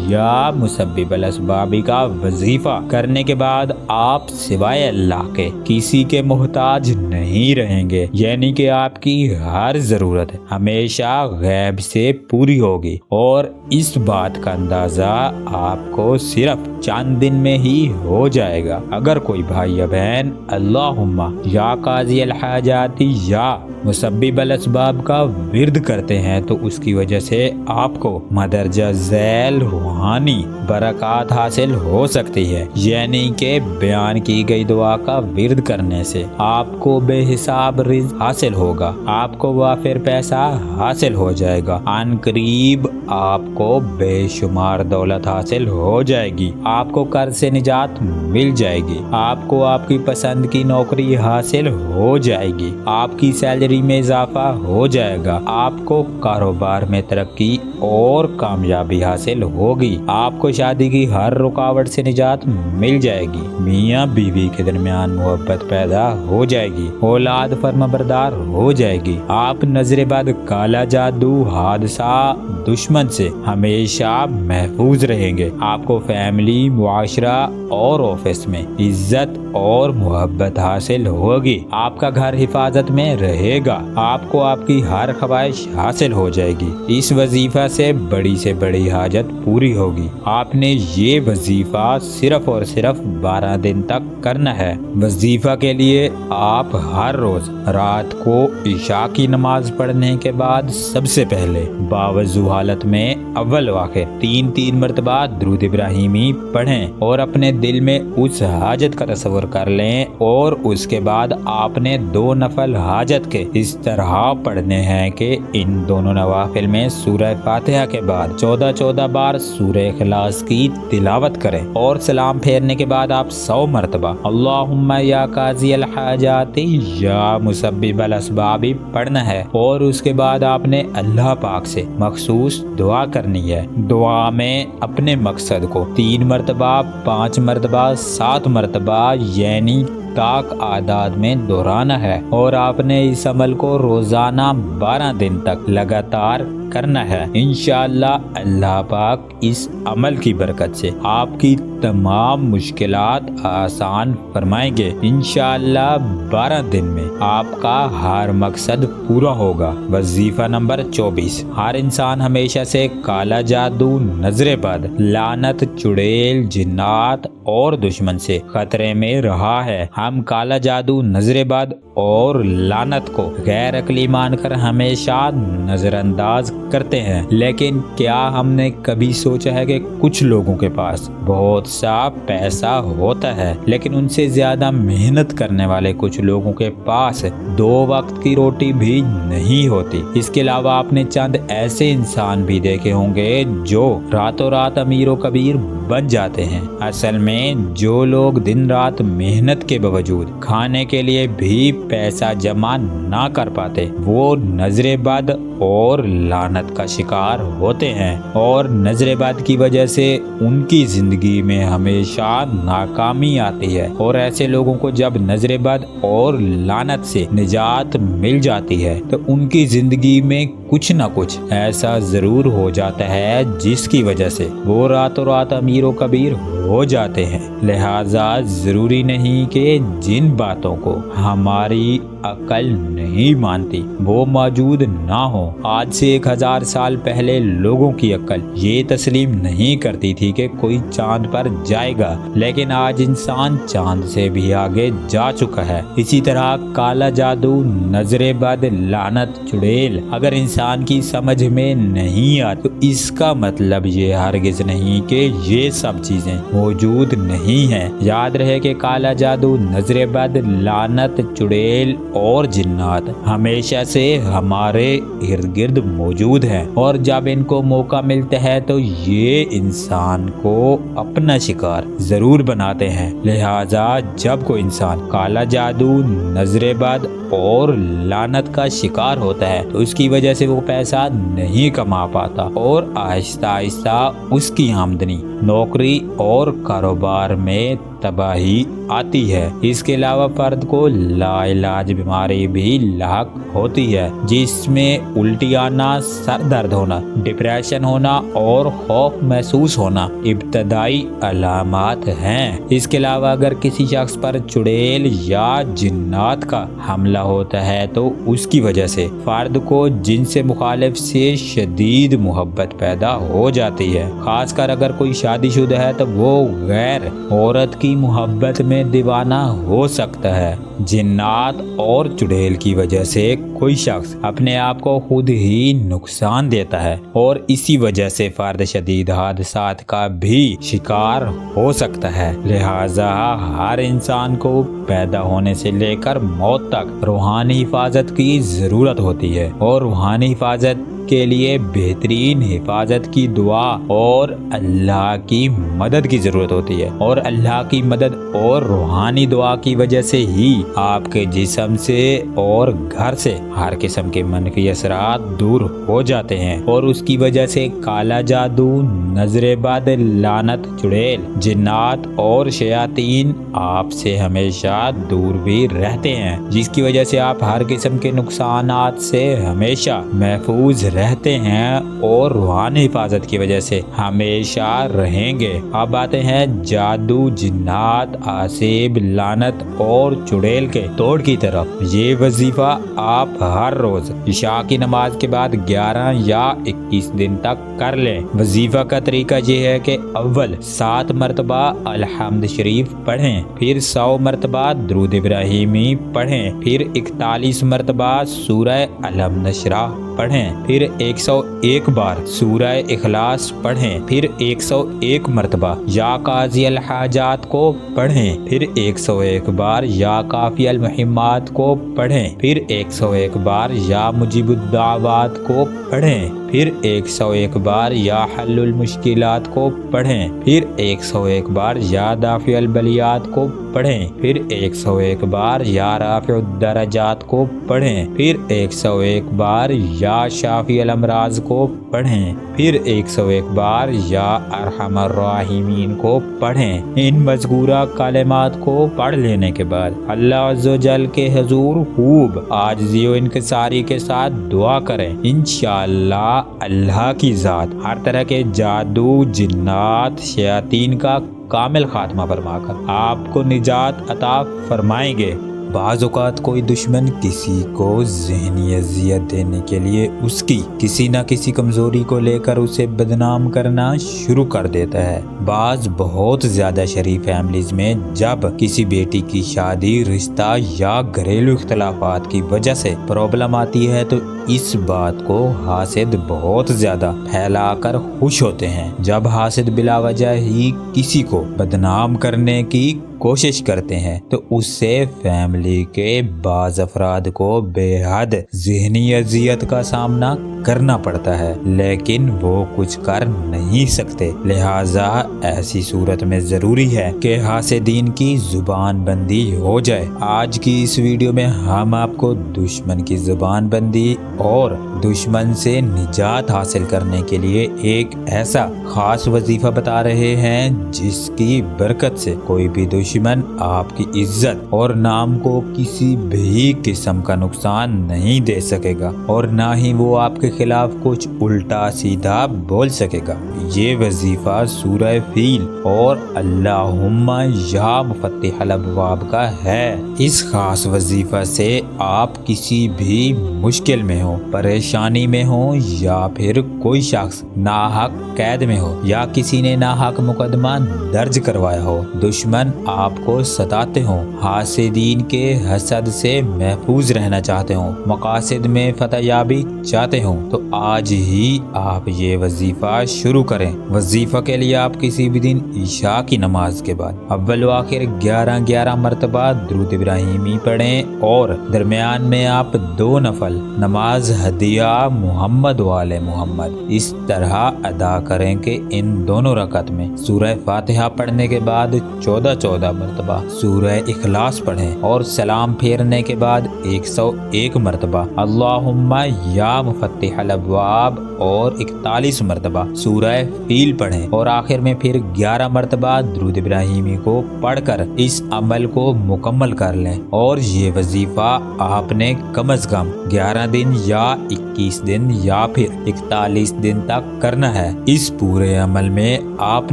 یا مسبب الاسباب کا وظیفہ کرنے کے بعد آپ سوائے اللہ کے کسی کے محتاج نہیں رہیں گے، یعنی کہ آپ کی ہر ضرورت ہمیشہ غیب سے پوری ہوگی اور اس بات کا اندازہ آپ کو صرف چند دن میں ہی ہو جائے گا۔ اگر کوئی بھائی یا بہن اللہم یا قاضی الحاجات یا مسبب الاسباب کا ورد کرتے ہیں تو اس کی وجہ سے آپ کو مدرجہ ذیل روحانی برکات حاصل ہو سکتی ہے، یعنی کہ بیان کی گئی دعا کا ورد کرنے سے آپ کو بے حساب رزق حاصل ہوگا، آپ کو وافر پیسہ حاصل ہو جائے گا، عن قریب آپ کو بے شمار دولت حاصل ہو جائے گی، آپ کو قرض سے نجات مل جائے گی، آپ کو آپ کی پسند کی نوکری حاصل ہو جائے گی، آپ کی سیلری میں اضافہ ہو جائے گا، آپ کو کاروبار میں ترقی اور کامیابی حاصل ہوگی۔ آپ کو شادی کی ہر رکاوٹ سے نجات مل جائے گی۔ میاں بیوی کے درمیان محبت پیدا ہو جائے گی، اولاد فرمانبردار ہو جائے گی۔ آپ نظر بد، کالا جادو، حادثہ، دشمن سے ہمیشہ محفوظ رہیں گے۔ آپ کو فیملی، معاشرہ اور آفس میں عزت اور محبت حاصل ہوگی۔ آپ کا گھر حفاظت میں رہے گا۔ آپ کو آپ کی ہر خواہش حاصل ہو جائے گی۔ اس وظیفہ سے بڑی حاجت پوری ہوگی۔ آپ نے یہ وظیفہ صرف اور صرف 12 دن تک کرنا ہے۔ وظیفہ کے لیے آپ ہر روز رات کو عشاء کی نماز پڑھنے کے بعد سب سے پہلے باوضو حالت میں اول واخر 3 مرتبہ درود ابراہیمی پڑھیں اور اپنے دل میں اس حاجت کا تصور کر لیں، اور اس کے بعد آپ نے 2 نفل حاجت کے اس طرح پڑھنے ہیں کہ ان دونوں نوافل میں سورہ فاتحہ کے بعد 14 بار سورہ اخلاص کی تلاوت کریں، اور سلام پھیرنے کے بعد آپ 100 مرتبہ اللہم یا قاضی الحاجات یا مسبب الاسباب پڑھنا ہے، اور اس کے بعد آپ نے اللہ پاک سے مخصوص دعا کرنی ہے۔ دعا میں اپنے مقصد کو 3 مرتبہ، 5 مرتبہ، 7 مرتبہ یعنی طاق اعداد میں دہرانا ہے، اور آپ نے اس عمل کو روزانہ 12 دن تک لگاتار کرنا ہے۔ انشاءاللہ اللہ پاک اس عمل کی برکت سے آپ کی تمام مشکلات آسان فرمائیں گے۔ انشاءاللہ 12 دن میں آپ کا ہر مقصد پورا ہوگا۔ وظیفہ نمبر 24، ہر انسان ہمیشہ سے کالا جادو، نظر بد، لعنت، چڑیل، جنات اور دشمن سے خطرے میں رہا ہے۔ ہم کالا جادو، نظر بد اور لعنت کو غیر عقلی مان کر ہمیشہ نظر انداز کرتے ہیں، لیکن کیا ہم نے کبھی سوچا ہے کہ کچھ لوگوں کے پاس بہت سا پیسہ ہوتا ہے، لیکن ان سے زیادہ محنت کرنے والے کچھ لوگوں کے پاس 2 وقت کی روٹی بھی نہیں ہوتی۔ اس کے علاوہ آپ نے چند ایسے انسان بھی دیکھے ہوں گے جو راتوں رات امیر و کبیر بن جاتے ہیں۔ اصل میں جو لوگ دن رات محنت کے باوجود کھانے کے لیے بھی پیسہ جمع نہ کر پاتے، وہ نظر بد اور لعنت کا شکار ہوتے ہیں، اور نظر بد کی وجہ سے ان کی زندگی میں ہمیشہ ناکامی آتی ہے۔ اور ایسے لوگوں کو جب نظر بد اور لعنت سے نجات مل جاتی ہے تو ان کی زندگی میں کچھ نہ کچھ ایسا ضرور ہو جاتا ہے جس کی وجہ سے وہ راتوں رات امیر و کبیر ہو جاتے ہیں۔ لہٰذا ضروری نہیں کہ جن باتوں کو ہماری عقل نہیں مانتی وہ موجود نہ ہو۔ آج سے 1000 سال پہلے لوگوں کی عقل یہ تسلیم نہیں کرتی تھی کہ کوئی چاند پر جائے گا، لیکن آج انسان چاند سے بھی آگے جا چکا ہے۔ اسی طرح کالا جادو، نظر بد، لعنت، چڑیل اگر انسان کی سمجھ میں نہیں آتی تو اس کا مطلب یہ ہرگز نہیں کہ یہ سب چیزیں موجود نہیں ہیں۔ یاد رہے کہ کالا جادو، نظر بد، لعنت، چڑیل اور جنات ہمیشہ سے ہمارے ارد گرد موجود ہیں، اور جب ان کو موقع ملتا ہے تو یہ انسان کو اپنا شکار ضرور بناتے ہیں۔ لہٰذا جب کوئی انسان کالا جادو، نظر بد اور لعنت کا شکار ہوتا ہے تو اس کی وجہ سے وہ پیسہ نہیں کما پاتا، اور آہستہ آہستہ اس کی آمدنی، نوکری اور کاروبار میں تباہی آتی ہے۔ اس کے علاوہ فرد کو لا علاج بیماری بھی لاحق ہوتی ہے، جس میں الٹی آنا، سر درد ہونا، ڈپریشن ہونا اور خوف محسوس ہونا ابتدائی علامات ہیں۔ اس کے علاوہ اگر کسی شخص پر چڑیل یا جنات کا حملہ ہوتا ہے تو اس کی وجہ سے فرد کو جن سے مخالف سے شدید محبت پیدا ہو جاتی ہے۔ خاص کر اگر کوئی شادی شدہ ہے تو وہ غیر عورت کی محبت میں دیوانہ ہو سکتا ہے۔ جنات اور چڑیل کی وجہ سے کوئی شخص اپنے آپ کو خود ہی نقصان دیتا ہے، اور اسی وجہ سے فرد شدید حادثات کا بھی شکار ہو سکتا ہے۔ لہٰذا ہر انسان کو پیدا ہونے سے لے کر موت تک روحانی حفاظت کی ضرورت ہوتی ہے، اور روحانی حفاظت کے لیے بہترین حفاظت کی دعا اور اللہ کی مدد کی ضرورت ہوتی ہے، اور اللہ کی مدد اور روحانی دعا کی وجہ سے ہی آپ کے جسم سے اور گھر سے ہر قسم کے منفی اثرات دور ہو جاتے ہیں، اور اس کی وجہ سے کالا جادو، نظر بد، لعنت، چڑیل، جنات اور شیاطین آپ سے ہمیشہ دور بھی رہتے ہیں، جس کی وجہ سے آپ ہر قسم کے نقصانات سے ہمیشہ محفوظ رہتے ہیں اور روحانی حفاظت کی وجہ سے ہمیشہ رہیں گے۔ اب آتے ہیں جادو، جنات، آسیب، لعنت اور چڑیل کے توڑ کی طرف۔ یہ وظیفہ آپ ہر روز عشاء کی نماز کے بعد 11 یا 21 دن تک کر لیں۔ وظیفہ کا طریقہ یہ ہے کہ اول 7 مرتبہ الحمد شریف پڑھیں، پھر 100 مرتبہ درود ابراہیمی پڑھیں، پھر 41 مرتبہ سورہ الم نشرہ پڑھیں، پھر 101 بار سورہ اخلاص پڑھیں، پھر 101 مرتبہ یا قاضی الحاجات کو پڑھیں، پھر 101 بار یا کافی المہمات کو پڑھیں، پھر 101 بار یا مجیب الدعوات کو پڑھیں، پھر 101 بار یا حل المشکلات کو پڑھیں، پھر 101 بار یا دافع البلیات کو پڑھیں، پھر 101 بار یا رافع الدرجات کو پڑھیں، پھر 101 بار یا شافی الامراض کو پڑھیں، پھر 101 بار یا ارحم الراحمین کو پڑھیں۔ ان مذکورہ کلمات کو پڑھ لینے کے بعد اللہ عز و جل کے حضور خوب عاجزی و انکساری کے ساتھ دعا کریں۔ انشاءاللہ اللہ کی ذات ہر طرح کے جادو، جنات، شیاطین کا کامل خاتمہ فرما کر آپ کو نجات عطا فرمائیں گے۔ بعض اوقات کوئی دشمن کسی کو ذہنی اذیت دینے کے لیے اس کی کسی نہ کسی کمزوری کو لے کر اسے بدنام کرنا شروع کر دیتا ہے۔ بعض بہت زیادہ شریف فیملیز میں جب کسی بیٹی کی شادی، رشتہ یا گھریلو اختلافات کی وجہ سے پرابلم آتی ہے تو اس بات کو حاسد بہت زیادہ پھیلا کر خوش ہوتے ہیں۔ جب حاسد بلا وجہ ہی کسی کو بدنام کرنے کی کوشش کرتے ہیں تو اس سے فیملی کے بعض افراد کو بے حد ذہنی اذیت کا سامنا کرنا پڑتا ہے، لیکن وہ کچھ کر نہیں سکتے۔ لہٰذا ایسی صورت میں ضروری ہے کہ حاسدین کی زبان بندی ہو جائے۔ آج کی اس ویڈیو میں ہم آپ کو دشمن کی زبان بندی اور دشمن سے نجات حاصل کرنے کے لیے ایک ایسا خاص وظیفہ بتا رہے ہیں جس کی برکت سے کوئی بھی دشمن آپ کی عزت اور نام کو کسی بھی قسم کا نقصان نہیں دے سکے گا، اور نہ ہی وہ آپ کے خلاف کچھ الٹا سیدھا بول سکے گا۔ یہ وظیفہ سورہ فیل اور اللہم یا مفتح الابواب کا ہے۔ اس خاص وظیفہ سے آپ کسی بھی مشکل میں ہو، پریشانی میں ہو، یا پھر کوئی شخص ناحق قید میں ہو، یا کسی نے ناحق مقدمہ درج کروایا ہو، دشمن آپ کو ستاتے ہوں، حاسدین کے حسد سے محفوظ رہنا چاہتے ہوں، مقاصد میں فتح یابی چاہتے ہوں، تو آج ہی آپ یہ وظیفہ شروع کریں۔ وظیفہ کے لیے آپ کسی بھی دن عشاء کی نماز کے بعد اول و آخر 11 مرتبہ درود ابراہیمی پڑھیں، اور درمیان میں آپ 2 نفل نماز ہدیہ محمد والے محمد اس طرح ادا کریں کہ ان دونوں رکعت میں سورہ فاتحہ پڑھنے کے بعد 14 مرتبہ سورہ اخلاص پڑھیں، اور سلام پھیرنے کے بعد 101 مرتبہ اللہم یا مفتح الابواب اور 41 مرتبہ سورہ فیل پڑھیں، اور آخر میں پھر 11 مرتبہ درود ابراہیمی کو پڑھ کر اس عمل کو مکمل کر لیں۔ اور یہ وظیفہ آپ نے کم از کم 11 دن یا 21 دن یا پھر 41 دن تک کرنا ہے۔ اس پورے عمل میں آپ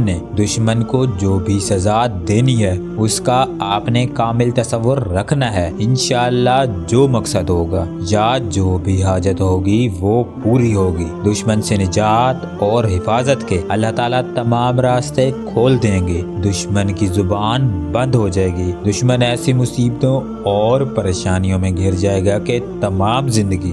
نے دشمن کو جو بھی سزا دینی ہے اس کا آپ نے کامل تصور رکھنا ہے۔ انشاءاللہ جو مقصد ہوگا یا جو بھی حاجت ہوگی وہ پوری ہوگی۔ دشمن سے نجات اور حفاظت کے اللہ تعالیٰ تمام راستے کھول دیں گے، دشمن کی زبان بند ہو جائے گی، دشمن ایسی مصیبتوں اور پریشانیوں میں گھر جائے گا کہ تمام زندگی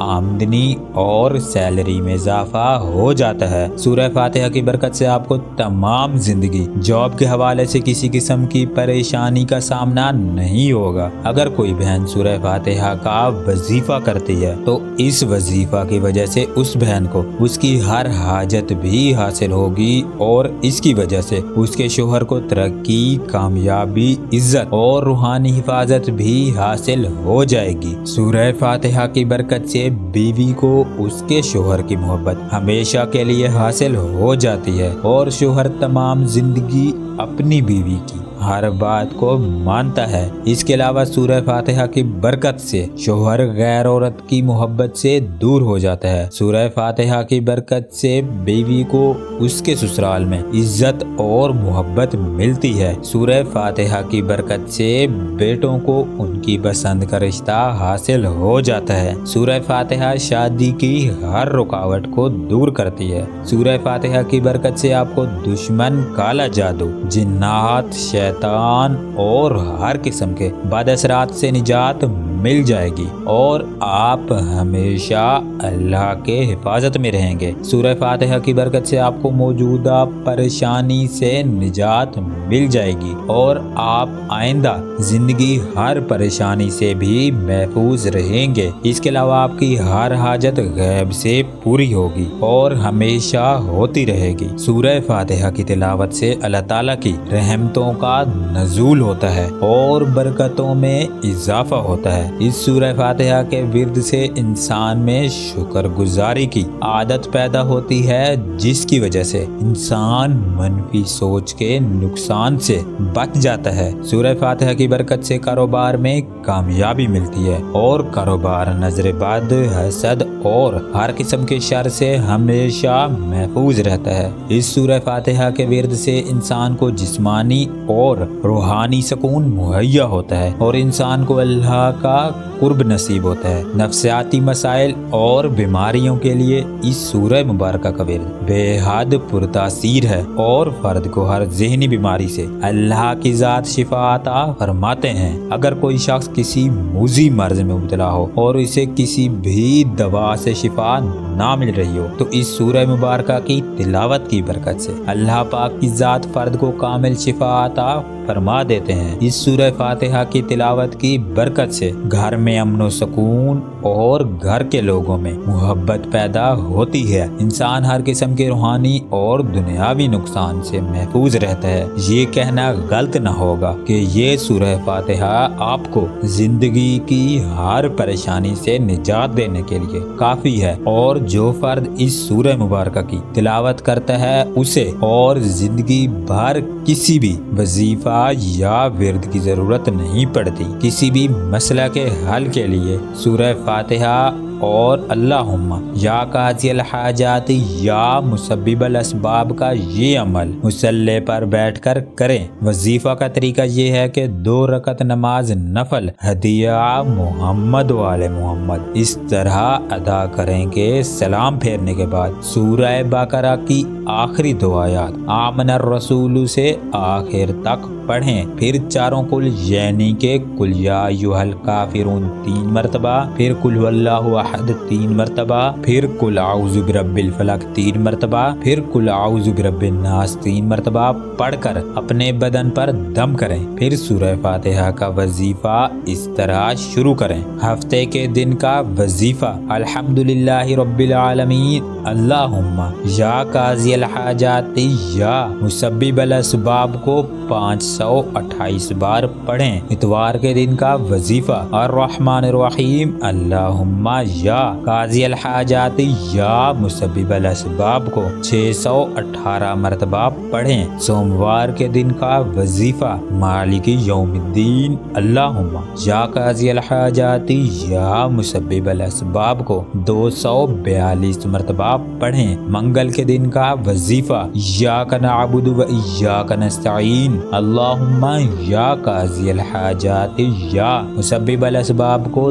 آمدنی اور سیلری میں اضافہ ہو جاتا ہے۔ سورہ فاتحہ کی برکت سے آپ کو تمام زندگی جاب کے حوالے سے کسی قسم کی پریشانی کا سامنا نہیں ہوگا۔ اگر کوئی بہن سورہ فاتحہ کا وظیفہ کرتی ہے تو اس وظیفہ کی وجہ سے اس بہن کو اس کی ہر حاجت بھی حاصل ہوگی اور اس کی وجہ سے اس کے شوہر کو ترقی، کامیابی، عزت اور روحانی حفاظت بھی حاصل ہو جائے گی۔ سورہ فاتحہ کی برکت سے بیوی کو اس کے شوہر کی محبت ہمیشہ کے لیے حاصل ہو جاتی ہے اور شوہر تمام زندگی اپنی بیوی کی ہر بات کو مانتا ہے۔ اس کے علاوہ سورہ فاتحہ کی برکت سے شوہر غیر عورت کی محبت سے دور ہو جاتا ہے۔ سورہ فاتحہ کی برکت سے بیوی کو اس کے سسرال میں عزت اور محبت ملتی ہے۔ سورہ فاتحہ کی برکت سے بیٹوں کو ان کی پسند کا رشتہ حاصل ہو جاتا ہے۔ سورہ فاتحہ شادی کی ہر رکاوٹ کو دور کرتی ہے۔ سورہ فاتحہ کی برکت سے آپ کو دشمن، کالا جادو، جنات، شیطان اور ہر قسم کے بد اثرات سے نجات مل جائے گی اور آپ ہمیشہ اللہ کے حفاظت میں رہیں گے۔ سورہ فاتحہ کی برکت سے آپ کو موجودہ پریشانی سے نجات مل جائے گی اور آپ آئندہ زندگی ہر پریشانی سے بھی محفوظ رہیں گے۔ اس کے علاوہ آپ کی ہر حاجت غیب سے پوری ہوگی اور ہمیشہ ہوتی رہے گی۔ سورہ فاتحہ کی تلاوت سے اللہ تعالیٰ کی رحمتوں کا نزول ہوتا ہے اور برکتوں میں اضافہ ہوتا ہے۔ اس سورہ فاتحہ کے ورد سے انسان میں شکر گزاری کی عادت پیدا ہوتی ہے، جس کی وجہ سے انسان منفی سوچ کے نقصان سے بچ جاتا ہے۔ سورہ فاتحہ کی برکت سے کاروبار میں کامیابی ملتی ہے اور کاروبار نظر بد، حسد اور ہر قسم کے شر سے ہمیشہ محفوظ رہتا ہے۔ اس سورہ فاتحہ کے ورد سے انسان کو جسمانی اور روحانی سکون مہیا ہوتا ہے اور انسان کو اللہ کا قرب نصیب ہوتا ہے۔ نفسیاتی مسائل اور بیماریوں کے لیے اس سورہ مبارکہ کا ورد بے حد پرتاثیر ہے اور فرد کو ہر ذہنی بیماری سے اللہ کی ذات شفا عطا فرماتے ہیں۔ اگر کوئی شخص کسی موذی مرض میں مبتلا ہو اور اسے کسی بھی دوا سے شفا نہ مل رہی ہو تو اس سورہ مبارکہ کی تلاوت کی برکت سے اللہ پاک کی ذات فرد کو کامل شفا عطا فرما دیتے ہیں۔ اس سورہ فاتحہ کی تلاوت کی برکت سے گھر میں امن و سکون اور گھر کے لوگوں میں محبت پیدا ہوتی ہے۔ انسان ہر قسم کے روحانی اور دنیاوی نقصان سے محفوظ رہتا ہے۔ یہ کہنا غلط نہ ہوگا کہ یہ سورہ فاتحہ آپ کو زندگی کی ہر پریشانی سے نجات دینے کے لیے کافی ہے اور جو فرد اس سورہ مبارکہ کی تلاوت کرتا ہے اسے اور زندگی بھر کسی بھی وظیفہ یا ورد کی ضرورت نہیں پڑتی۔ کسی بھی مسئلہ کے حل کے لیے سورہ فاتحہ اور اللہم یا قاضی الحاجات یا مسبب الاسباب کا یہ عمل مصلی پر بیٹھ کر کریں۔ وظیفہ کا طریقہ یہ ہے کہ 2 رکعت نماز نفل ہدیہ محمد وآل محمد اس طرح ادا کریں کہ سلام پھیرنے کے بعد سورہ بقرہ کی آخری 2 آیات آمن الرسول سے آخر تک پڑھیں، پھر چاروں کل یعنی کہ قل یا ایھا الکافرون 3 مرتبہ، پھر قل هو اللہ احد 3 مرتبہ، پھر قل اعوذ برب الفلق 3 مرتبہ، پھر قل اعوذ برب الناس 3 مرتبہ پڑھ کر اپنے بدن پر دم کریں، پھر سورہ فاتحہ کا وظیفہ اس طرح شروع کریں۔ ہفتے کے دن کا وظیفہ الحمدللہ رب العالمین اللہم یا قاضی الحاجات یا مسبب الاسباب کو 528 بار پڑھیں۔ اتوار کے دن کا وظیفہ الرحمن الرحیم اللہم یا قاضی الحاجات یا مسبب الاسباب کو 618 مرتبہ پڑھیں۔ سوموار کے دن کا وظیفہ مالک یوم الدین اللہم یا قاضی الحاجات یا مسبب الاسباب کو 242 مرتبہ پڑھیں۔ منگل کے دن کا وظیفہ ایاک نعبد و ایاک نستعین اللہم یا قاضی الحاجات یا مسبب الاسباب کو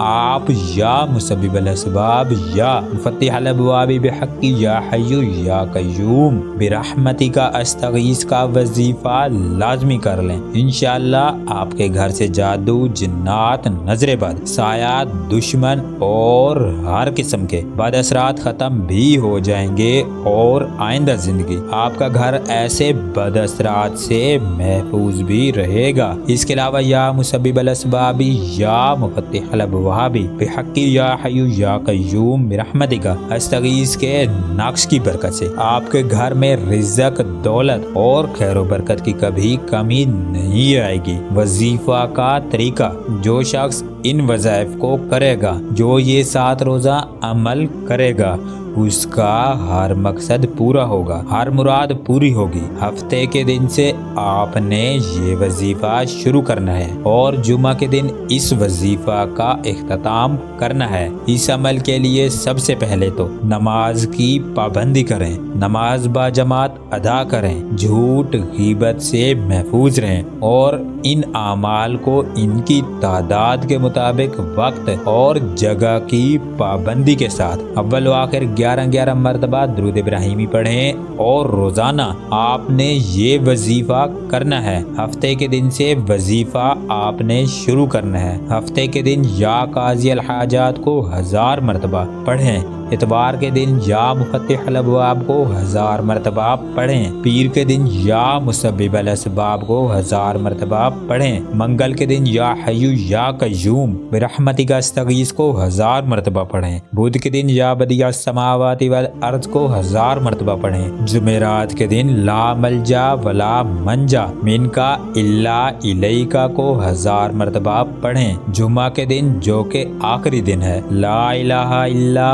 آپ یا مسبب الاسباب یا مفتح الابواب بحق یا حی یا قیوم برحمتک استغیث کا وظیفہ لازمی کر لیں۔ انشاءاللہ آپ کے گھر سے جادو، جنات، نظر بد، سایات، دشمن اور ہر قسم کے بد اثرات ختم بھی ہو جائیں گے اور آئندہ زندگی آپ کا گھر ایسے بد اثرات سے محفوظ بھی رہے گا۔ اس کے علاوہ یا مسبب الاسباب یا مفتح الابواب بحق یا حی یا قیوم برحمتک استغیث کے نقش کی برکت سے آپ کے گھر میں رزق، دولت اور خیر و برکت کی کبھی کمی نہیں آئے گی۔ وظیفہ کا طریقہ: جو شخص ان وظائف کو کرے گا، جو یہ 7 روزہ عمل کرے گا، اس کا ہر مقصد پورا ہوگا، ہر مراد پوری ہوگی۔ ہفتے کے دن سے آپ نے یہ وظیفہ شروع کرنا ہے اور جمعہ کے دن اس وظیفہ کا اختتام کرنا ہے۔ اس عمل کے لیے سب سے پہلے تو نماز کی پابندی کریں، نماز با جماعت ادا کریں، جھوٹ غیبت سے محفوظ رہیں اور ان اعمال کو ان کی تعداد کے مطابق وقت اور جگہ کی پابندی کے ساتھ اول و آخر 11 مرتبہ درود ابراہیمی پڑھیں اور روزانہ آپ نے یہ وظیفہ کرنا ہے۔ ہفتے کے دن سے وظیفہ آپ نے شروع کرنا ہے۔ ہفتے کے دن یا قاضی الحاجات کو 1000 مرتبہ پڑھیں، اتوار کے دن یا مفتح الابواب کو 1000 مرتبہ پڑھیں، پیر کے دن یا مسبب الاسباب کو 1000 مرتبہ پڑھیں، منگل کے دن یا حی یا قیوم برحمتک استغیث کو 1000 مرتبہ پڑھیں، بدھ کے دن یا بدیع السماوات والارض کو 1000 مرتبہ پڑھیں، جمعرات کے دن لا ملجا ولا منجا منک الا الیک کو 1000 مرتبہ پڑھیں، جمعہ کے دن جو کہ آخری دن ہے لا الہ الا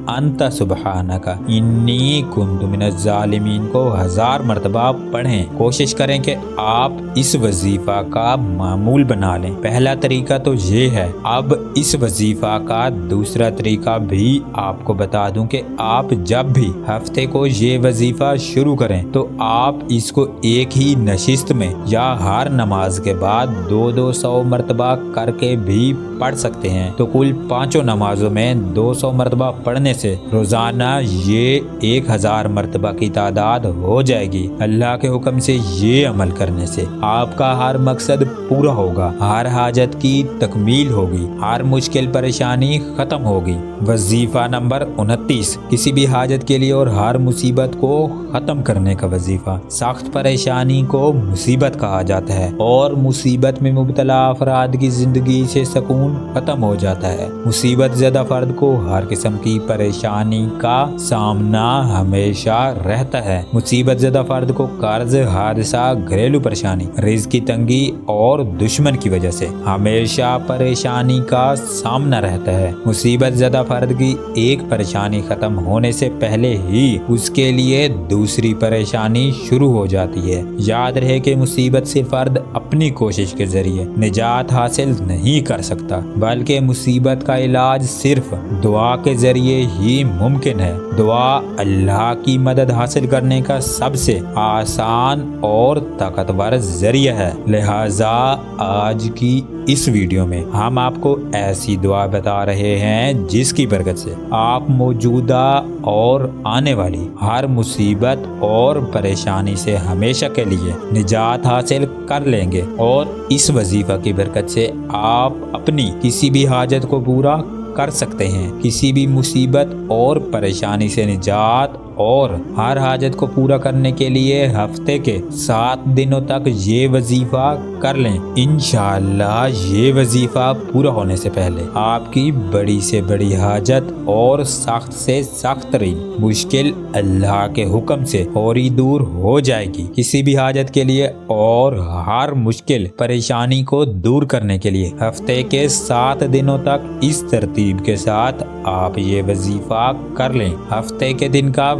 انت سبحانک انی کنت من الظالمین کو 1000 مرتبہ پڑھیں۔ کوشش کریں کہ آپ اس وظیفہ کا معمول بنا لیں۔ پہلا طریقہ تو یہ ہے۔ اب اس وظیفہ کا دوسرا طریقہ بھی آپ کو بتا دوں کہ آپ جب بھی ہفتے کو یہ وظیفہ شروع کریں تو آپ اس کو ایک ہی نشست میں یا ہر نماز کے بعد 200 مرتبہ کر کے بھی پڑھ سکتے ہیں، تو کل 5 نمازوں میں 200 مرتبہ پڑھنے سے روزانہ یہ 1000 مرتبہ کی تعداد ہو جائے گی۔ اللہ کے حکم سے یہ عمل کرنے سے آپ کا ہر مقصد پورا ہوگا، ہر حاجت کی تکمیل ہوگی، ہر مشکل پریشانی ختم ہوگی۔ وظیفہ نمبر 29، کسی بھی حاجت کے لیے اور ہر مصیبت کو ختم کرنے کا وظیفہ۔ سخت پریشانی کو مصیبت کہا جاتا ہے اور مصیبت میں مبتلا افراد کی زندگی سے سکون ختم ہو جاتا ہے۔ مصیبت زدہ فرد کو ہر قسم کی پریشانی کا سامنا ہمیشہ رہتا ہے۔ مصیبت زدہ فرد کو قرض، حادثہ، گھریلو پریشانی، رزق کی تنگی اور دشمن کی وجہ سے ہمیشہ پریشانی کا سامنا رہتا ہے۔ مصیبت زدہ فرد کی ایک پریشانی ختم ہونے سے پہلے ہی اس کے لیے دوسری پریشانی شروع ہو جاتی ہے۔ یاد رہے کہ مصیبت سے فرد اپنی کوشش کے ذریعے نجات حاصل نہیں کر سکتا، بلکہ مصیبت کا علاج صرف دعا کے ذریعے ہی ممکن ہے۔ دعا اللہ کی مدد حاصل کرنے کا سب سے آسان اور طاقتور ذریعہ ہے، لہٰذا آج کی اس ویڈیو میں ہم آپ کو ایسی دعا بتا رہے ہیں جس کی برکت سے آپ موجودہ اور آنے والی ہر مصیبت اور پریشانی سے ہمیشہ کے لیے نجات حاصل کر لیں گے، اور اس وظیفہ کی برکت سے آپ اپنی کسی بھی حاجت کو پورا کر سکتے ہیں۔ کسی بھی مصیبت اور پریشانی سے نجات اور ہر حاجت کو پورا کرنے کے لیے ہفتے کے 7 دنوں تک یہ وظیفہ کر لیں۔ انشاءاللہ یہ وظیفہ پورا ہونے سے پہلے آپ کی بڑی سے بڑی حاجت اور سخت سے سخت ترین مشکل اللہ کے حکم سے فوری دور ہو جائے گی۔ کسی بھی حاجت کے لیے اور ہر مشکل پریشانی کو دور کرنے کے لیے ہفتے کے 7 دنوں تک اس ترتیب کے ساتھ آپ یہ وظیفہ کر لیں۔ ہفتے کے دن کا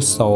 100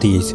30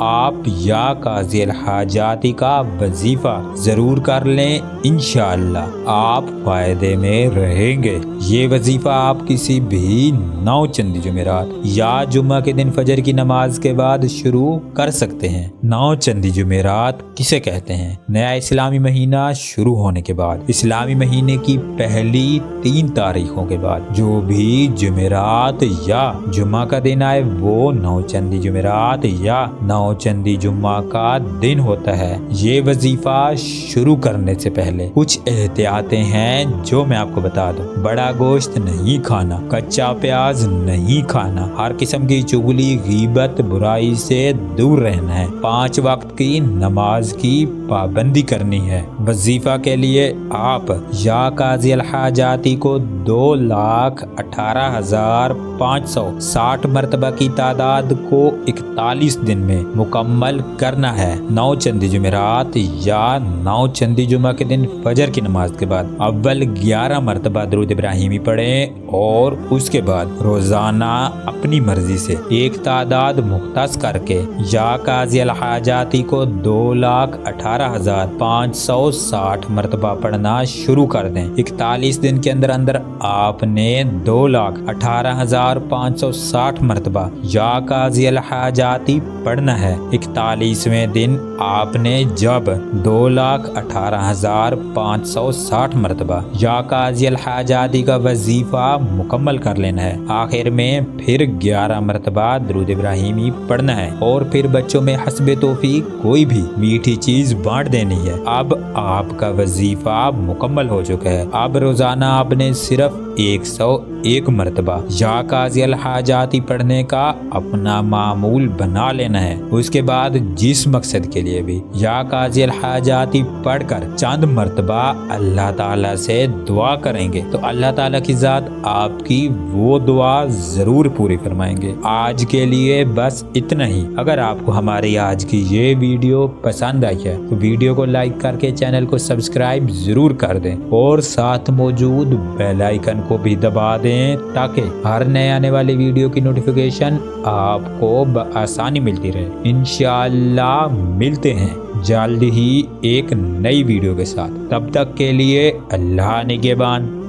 آپ یا قاضی الحاجاتی کا وظیفہ ضرور کر لیں، انشاءاللہ آپ فائدے میں رہیں گے۔ یہ وظیفہ آپ کسی بھی 9 چندی جمعرات یا جمعہ کے دن فجر کی نماز کے بعد شروع کر سکتے ہیں۔ 9 چندی جمعرات کسے کہتے ہیں؟ نیا اسلامی مہینہ شروع ہونے کے بعد، اسلامی مہینے کی پہلی 3 تاریخوں کے بعد جو بھی جمعرات یا جمعہ کا دن آئے وہ 9 چندی جمعرات یا 9 چندی جمعہ کا دن ہوتا ہے۔ یہ وظیفہ شروع کرنے سے پہلے کچھ احتیاطیں ہیں جو میں آپ کو بتا دوں۔ بڑا گوشت نہیں کھانا، کچا پیاز نہیں کھانا، ہر قسم کی چغلی، غیبت، برائی سے دور رہنا ہے، 5 وقت کی نماز کی پابندی کرنی ہے۔ وظیفہ کے لیے آپ یا قاضی الحاجاتی کو 2,18,560 مرتبہ کی تعداد کو 41 دن میں مکمل کرنا ہے۔ 9 چندی جمعرات یا 9 چندی جمعہ کے دن فجر کی نماز کے بعد اول 11 مرتبہ درود ابراہیمی پڑھیں اور اس کے بعد روزانہ اپنی مرضی سے ایک تعداد مختص کر کے یا قاضی الحاجاتی کو 2,18,560 مرتبہ پڑھنا شروع کر دیں۔ 41 دن کے اندر آپ نے 2,18,560 مرتبہ یا قاضی الحاجاتی پڑھنا ہے۔ 41ویں دن آپ نے جب 2,18,560 مرتبہ یا قاضی الحاجاتی کا وظیفہ مکمل کر لینا ہے، آخر میں پھر 11 مرتبہ درود ابراہیمی پڑھنا ہے اور پھر بچوں میں حسب توفیق کوئی بھی میٹھی چیز بانٹ دینی ہے۔ اب آپ کا وظیفہ مکمل ہو چکا ہے۔ اب روزانہ آپ نے صرف 101 مرتبہ یا قاضی الحاجاتی پڑھنے کا اپنا معمول بنا لینا ہے۔ اس کے بعد جس مقصد کے لیے بھی یا قاضی الحاجاتی پڑھ کر چند مرتبہ اللہ تعالیٰ سے دعا کریں گے تو اللہ تعالیٰ کی ذات آپ کی وہ دعا ضرور پوری فرمائیں گے۔ آج کے لیے بس اتنا ہی۔ اگر آپ کو ہماری آج کی یہ ویڈیو پسند آئی ہے تو ویڈیو کو لائک کر کے چینل کو سبسکرائب ضرور کر دیں اور ساتھ موجود بیل آئیکن کو بھی دبا دیں تاکہ ہر نئے آنے والی ویڈیو کی نوٹیفیکیشن آپ کو بآسانی ملتی رہے۔ انشاءاللہ ملتے ہیں جلد ہی ایک نئی ویڈیو کے ساتھ، تب تک کے لیے اللہ نگہبان۔